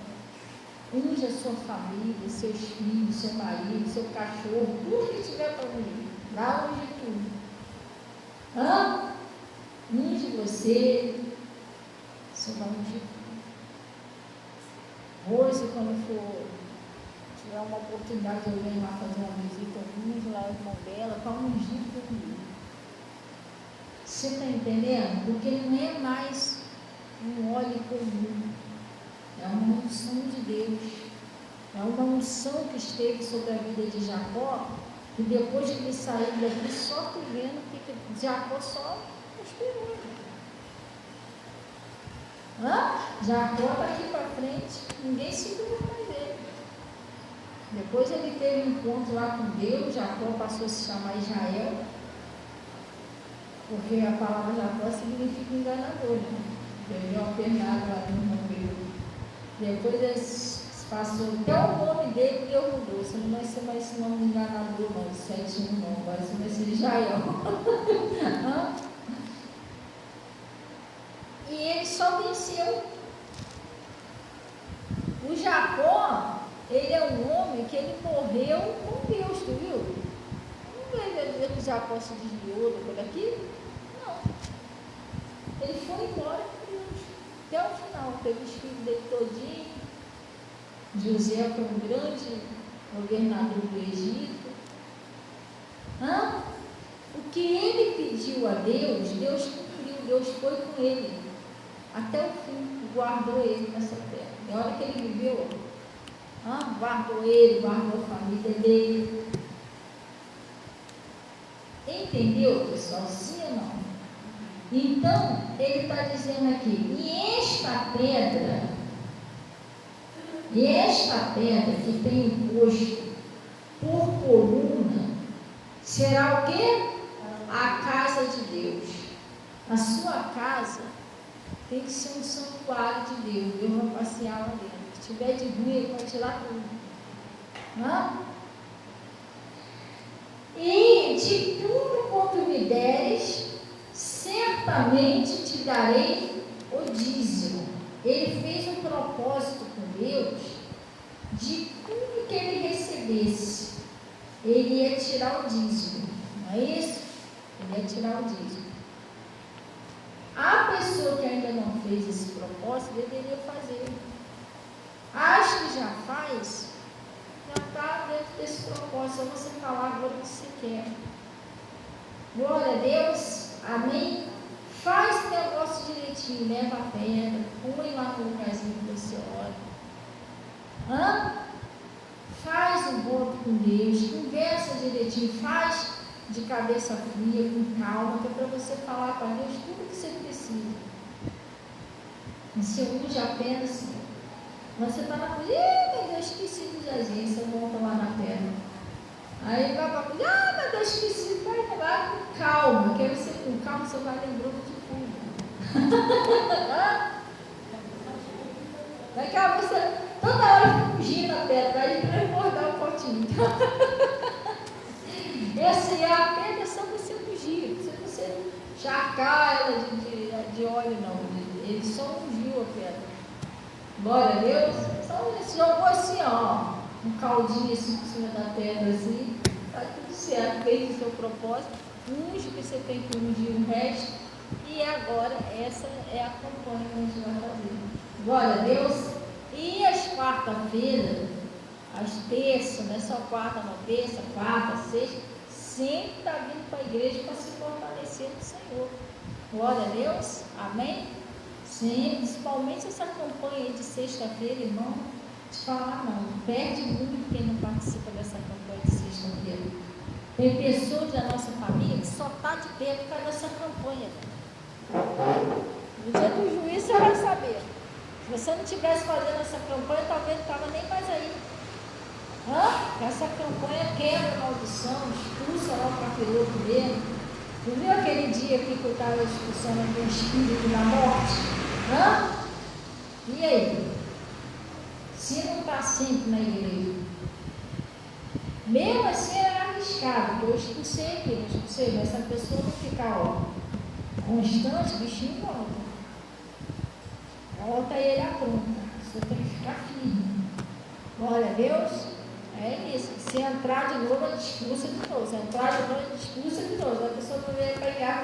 Unja a sua família, seus filhos, seu marido, seu cachorro, tudo que tiver para ungir. Lá unge tudo. Unge você vai ungir tudo. Hoje, quando tiver uma oportunidade, eu venho lá fazer uma visita, eu unjo lá o irmão dela, para ungir tudo. Você está entendendo? Porque não é mais um óleo comum. É uma unção de Deus. É uma unção que esteve sobre a vida de Jacó, e depois que ele saiu daqui, só vendo que Jacó só prosperou. Jacó está aqui para frente, ninguém segura mais ele. Depois ele teve um encontro lá com Deus, Jacó passou a se chamar Israel, porque a palavra Jacó significa enganador, né? Perdeu a pernada lá no meio. Depois ele passou até o nome dele, Deus mudou. Você não vai ser mais esse nome enganador, não, 71 não, agora você vai ser Israel. E ele só venceu. O Jacó, ele é um homem que ele morreu com Deus, tu viu? Não vai ver que o Jacó se desviou depois daquilo? Não. Ele foi embora com Deus. Até o final, teve os filhos dele todinho. José foi um grande governador do Egito. O que ele pediu a Deus, Deus cumpriu, Deus foi com ele até o fim, guardou ele nessa terra. Na hora que ele viveu, guardou ele, guardou a família dele. Entendeu, pessoal? Sim ou não? Então, ele está dizendo aqui, e esta pedra que tem posto por coluna, será o quê? A casa de Deus. A sua casa tem que ser um santuário de Deus. Deus vai passear lá dentro. Se tiver de ruim, ele vai tirar tudo. E de tudo quanto me deres, certamente te darei o dízimo. Ele fez um propósito com Deus de tudo que ele recebesse. Ele ia tirar o dízimo. Não é isso? Ele ia tirar o dízimo. A pessoa que ainda não fez esse propósito deveria fazer. Acho que já faz, já está dentro desse propósito. É você falar agora o que você quer. Glória a Deus, amém? Faz o negócio direitinho, leva a pedra, põe lá no lugarzinho que você ora. Faz um voto com Deus, conversa direitinho, faz de cabeça fria, com calma, que é para você falar para Deus tudo que você precisa. E se use apenas, você está na cozinha, meu Deus, esqueci do jazinho, você volta lá na terra. Aí vai para a cozinha, meu Deus, esqueci, vai lá com calma, que aí você com calma, você vai lembrando de tudo. Daqui a pouco você toda hora fica fugindo na pedra, aí para recordar o potinho. Essa é a pedra só você fugir, se você charcar ela de óleo, não. Ele só ungiu a pedra. Glória a Deus. Só ele jogou assim, um caldinho assim por cima da pedra, assim, está tudo certo, fez o seu propósito, unge que você tem que ungir o resto, e agora essa é a campanha que a gente vai fazer. Glória a Deus. E as quarta-feiras, as terças, não é só quarta, não, terça, quarta, sexta, sempre está vindo para a igreja para se fortalecer no Senhor. Glória a Deus, amém? Sim, principalmente essa campanha de sexta-feira, irmão, te falar não, perde muito quem não participa dessa campanha de sexta-feira. Tem pessoas da nossa família que só está de pé por causa dessa campanha. No dia do juízo você vai saber. Se você não estivesse fazendo essa campanha, talvez não estava nem mais aí. Essa campanha quebra a maldição, expulsa lá o capiroto dele. Tu viu aquele dia aqui que eu estava expulsando o espírito da morte? E aí? Se não está sempre na igreja, mesmo assim era arriscado, porque eu expulsei aqui, não expulsei, mas se a pessoa não ficar constante, o bichinho volta. Volta ele apronta. Você tem que ficar firme. Glória a Deus. É isso. Se entrar de novo, ela expulsa de novo. Se entrar de novo, ela expulsa de novo. A pessoa não veio pegar,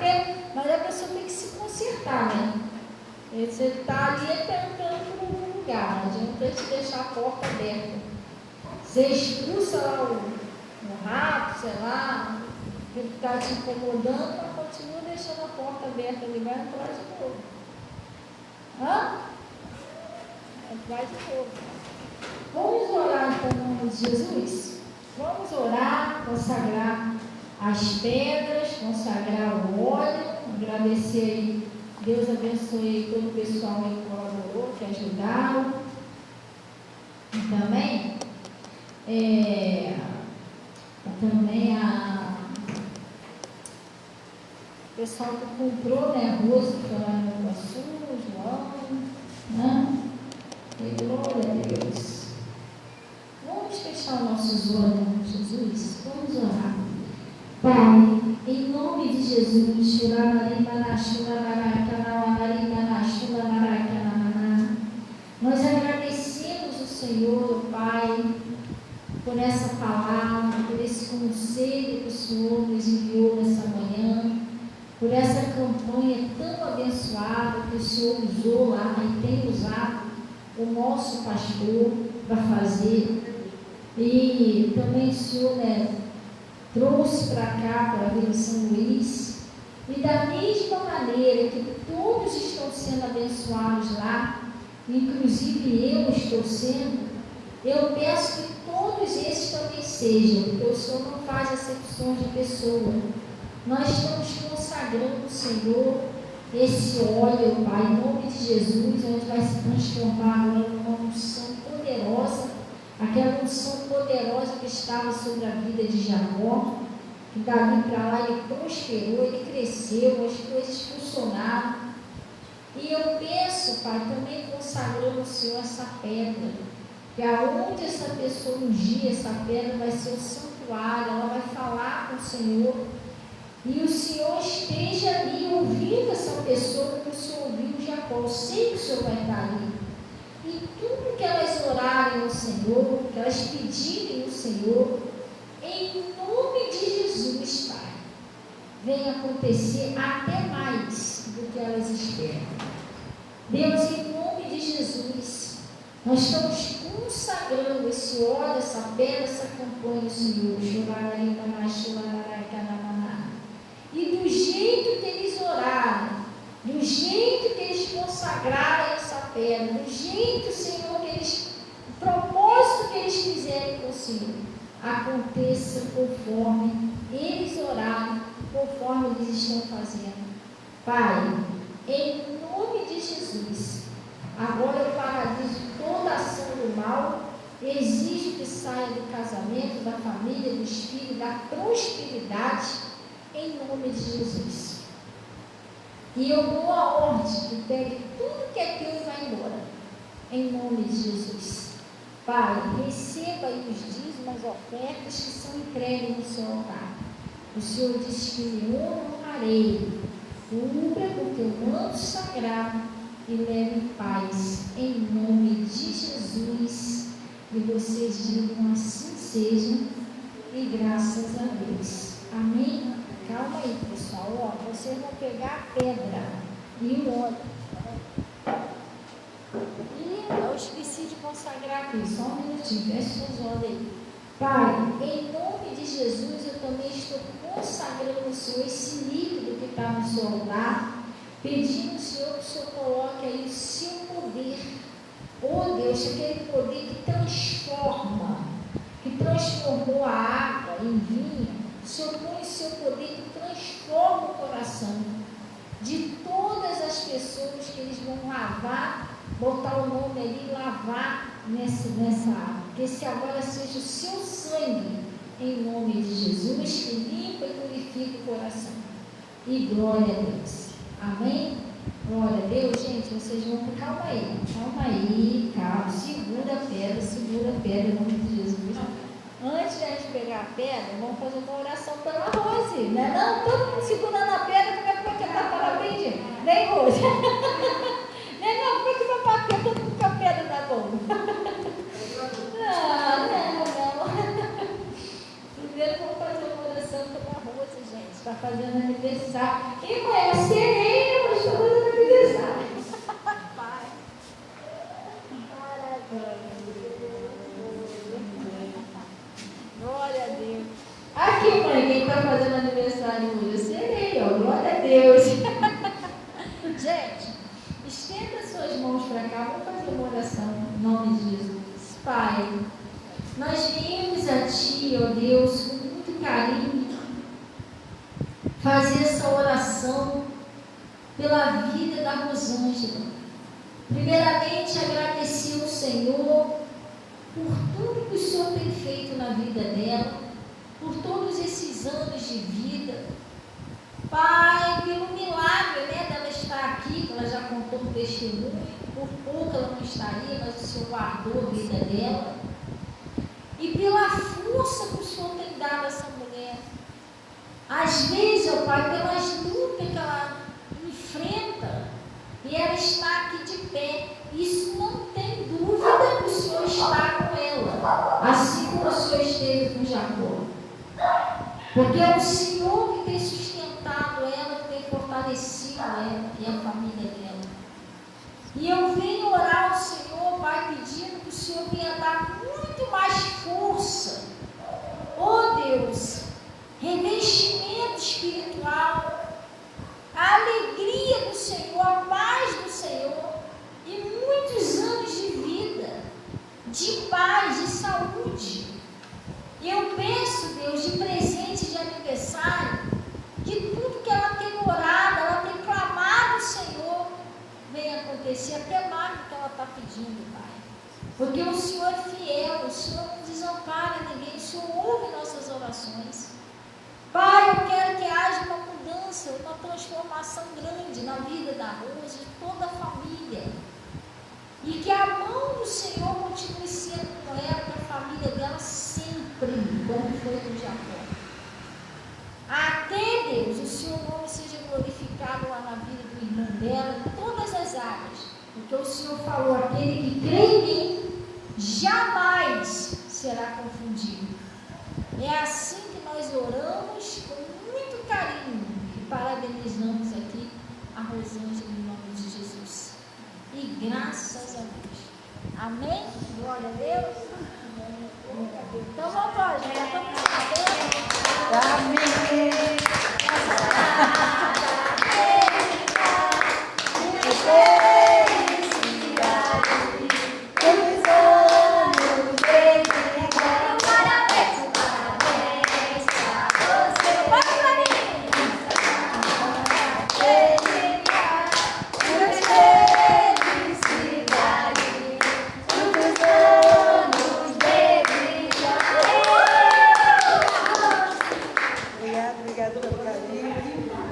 mas a pessoa tem que se consertar, né? Você está ali tentando para um lugar. Não adianta te deixar a porta aberta. Você expulsa lá o rato, sei lá, que está te incomodando, mas continua deixando a porta aberta ali, vai entrar de novo. Vai de novo. Vamos orar então em nome de Jesus? Vamos orar, consagrar as pedras, consagrar o óleo, agradecer aí, Deus abençoe todo o pessoal que colaborou, que ajudaram. E também o pessoal que comprou, né, arroz, que foi lá no Iguaçu, João, né? E glória a Deus. fechar os nossos olhos, Jesus? Vamos orar. Pai, em nome de Jesus, nós agradecemos o Senhor, Pai, por essa palavra, por esse conselho que o Senhor nos enviou nessa manhã, por essa campanha tão abençoada que o Senhor usou lá e tem usado o nosso pastor para fazer. E também o Senhor, trouxe para cá, para a Vila São Luís, e da mesma maneira que todos estão sendo abençoados lá, inclusive eu estou sendo, eu peço que todos esses também sejam, porque o Senhor não faz acepções de pessoa. Nós estamos consagrando o Senhor, esse óleo, Pai, em nome de Jesus, onde vai se transformar agora numa unção poderosa, aquela unção poderosa que estava sobre a vida de Jacó, que dali para lá ele prosperou, ele cresceu, as coisas funcionaram. E eu peço, Pai, também consagrando ao Senhor essa pedra, que aonde essa pessoa ungir, essa pedra vai ser o santuário, ela vai falar com o Senhor, e o Senhor esteja ali ouvindo essa pessoa, que o Senhor ouviu Jacó. Eu sei que o Senhor vai estar ali. E tudo que elas orarem ao Senhor, que elas pedirem ao Senhor, em nome de Jesus, Pai, venha acontecer até mais do que elas esperam. Deus, em nome de Jesus, nós estamos consagrando esse óleo, essa pedra, essa campanha, Senhor. E do jeito que eles oraram, do jeito que eles consagraram essa pedra, do jeito, Senhor, que eles, o propósito que eles fizerem com o Senhor, aconteça conforme eles oraram, conforme eles estão fazendo. Pai, em nome de Jesus, agora eu paraliso toda ação do mal, exijo que saia do casamento, da família, dos filhos, da prosperidade, em nome de Jesus. E eu dou a ordem que pegue tudo que é teu e vai embora, em nome de Jesus. Pai, receba aí os dízimos, as ofertas que são entregues no seu altar. O Senhor disse que me honrarei. Cubra com teu manto sagrado e leve em paz, em nome de Jesus. E vocês digam assim seja, e graças a Deus. Amém? Calma aí, pessoal. Ó, vocês vão pegar a pedra e o óleo. E eu esqueci de consagrar aqui, só um minutinho, feche seus olhos aí. Pai, em nome de Jesus, eu também estou consagrando ao Senhor esse líquido que está no seu altar, pedindo ao Senhor que o Senhor coloque aí o seu poder. Oh Deus, aquele poder que transforma, que transformou a água em vinho. O Senhor põe o seu poder que transforma o coração de todas as pessoas que eles vão lavar, botar o nome ali e lavar nessa água. Que esse agora seja o seu sangue, em nome de Jesus, que limpa e purifica o coração. E glória a Deus. Amém? Glória a Deus, gente. Vocês vão, calma aí, calma. Segura a pedra, em nome de Jesus. Antes de a gente pegar a pedra, vamos fazer uma oração pela Rose, né? Não, todo mundo segurando a pedra, como é que vai cantar parabéns, gente? Nem Rose. Não, como é que vai bater todo mundo com a pedra na mão? Não. Primeiro vamos fazer uma oração pela Rose, gente. Está fazendo aniversário. E mãe, eu serei, eu estou fazendo aniversário. Pai. Glória a Deus. Aqui, mãe, quem está fazendo aniversário hoje? Eu serei, ó. Glória a Deus. Gente, estenda suas mãos para cá. Vamos fazer uma oração em nome de Jesus. Pai, nós viemos a Ti, ó Deus, com muito carinho, fazer essa oração pela vida da Rosângela. Primeiramente, agradecer ao Senhor por tudo que o Senhor tem feito na vida dela, por todos esses anos de vida. Pai, pelo milagre, dela estar aqui, que ela já contou um testemunho, por pouco ela não estaria, mas o Senhor guardou a vida dela. e pela força que o Senhor tem dado a essa mulher. Às vezes, ó Pai, pelas lutas que ela enfrenta, e ela está aqui de pé. Isso não tem dúvida que o Senhor está com ela, assim como o Senhor esteve com Jacó. Porque é o Senhor que tem sustentado ela, que tem fortalecido ela e a família dela. E eu venho orar ao Senhor, Pai, pedindo que o Senhor venha dar muito mais força. Oh Deus, revestimento espiritual, a alegria do Senhor, a paz do Senhor, e muitos anos de vida, de paz, de saúde. E eu peço, Deus, de presente de aniversário, que tudo que ela tem orado, ela tem clamado ao Senhor, venha acontecer, até mais do que ela está pedindo, Pai. Porque o Senhor é fiel, o Senhor não desampara ninguém, o Senhor ouve nossas orações. Pai, eu quero que haja uma mudança, uma transformação grande na vida da Rose, de toda a família. E que a mão do Senhor continue sendo com ela, com a família dela sempre, como foi com Jacó. Até Deus, o seu nome seja glorificado lá na vida do irmão dela, em todas as áreas. Porque o Senhor falou, aquele que crê em mim, jamais será confundido. É assim que nós oramos com muito carinho e parabenizamos aqui a Rosângela em nome de Jesus. E graças a Deus. Amém? Glória a Deus. Então vamos lá, já estamos sabendo. Amém.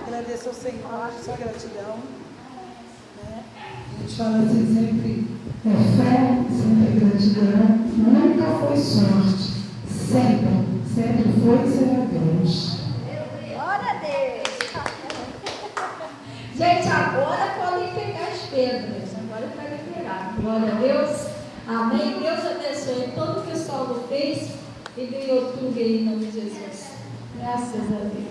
Agradeço ao Senhor, só gratidão. Né? A gente fala assim sempre, é fé, sempre gratidão, nunca foi sorte, sempre foi e será Deus. Glória a Deus. Gente, agora podem pegar as pedras, agora está liberado. Glória a Deus. Amém. Deus abençoe todo o pessoal do Face e do YouTube aí, em nome de Jesus. Graças a Deus.